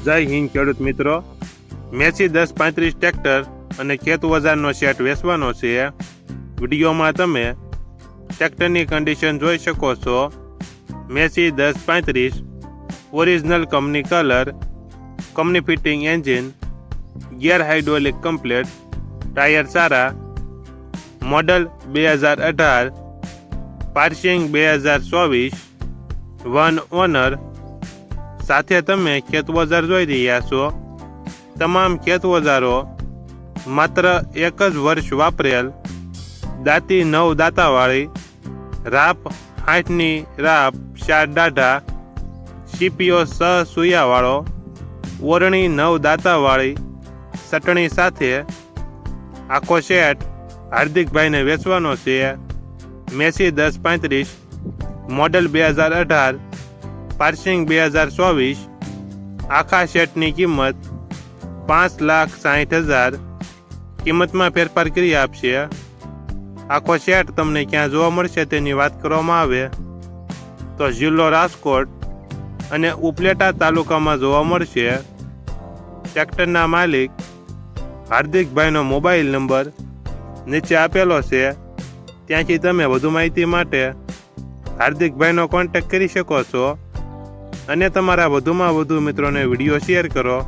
જય હિન્દ ખેડૂત મિત્રો, મેસી 1035 ટ્રેક્ટર અને ખેત ઓજારનો સેટ વેચવાનો છે। વિડીયોમાં તમે ટ્રેક્ટરની કન્ડિશન જોઈ શકો છો। Massey 1035 original company colour, company fitting engine, gear hydraulic complete, tyre સારા, મોડલ 2018, પાર્સિંગ 2024, વન ઓનર। સાથે તમે ખેત ઓજાર જોઈ રહ્યા છો। તમામ ખેત ઓજારો માત્ર એક જ વર્ષ વાપરેલ, દાંતી 9 દાંતાવાળી, રાપ 60ની રાપ 4 દાઢા, સીપીઓ 6 સુયાવાળો, ઓરણી 9 દાંતાવાળી, સટણી સાથે આખો સેટ હાર્દિકભાઈને વેચવાનો છે। મેસી 1035 મોડલ 2018, પાર્સિંગ 2024, આખા સેટની કિંમત 5,60,000 કિંમતમાં ફેરફાર કરી આપશે। આખો સેટ તમને ક્યાં જોવા મળશે તેની વાત કરવામાં આવે તો જિલ્લો રાજકોટ અને ઉપલેટા તાલુકામાં જોવા મળશે। ટ્રેક્ટરના માલિક હાર્દિકભાઈનો મોબાઈલ નંબર નીચે આપેલો છે, ત્યાંથી તમે વધુ માહિતી માટે હાર્દિકભાઈનો કોન્ટેક્ટ કરી શકો છો અને તમારા વધુમાં વધુ મિત્રોને વિડીયો શેર કરો।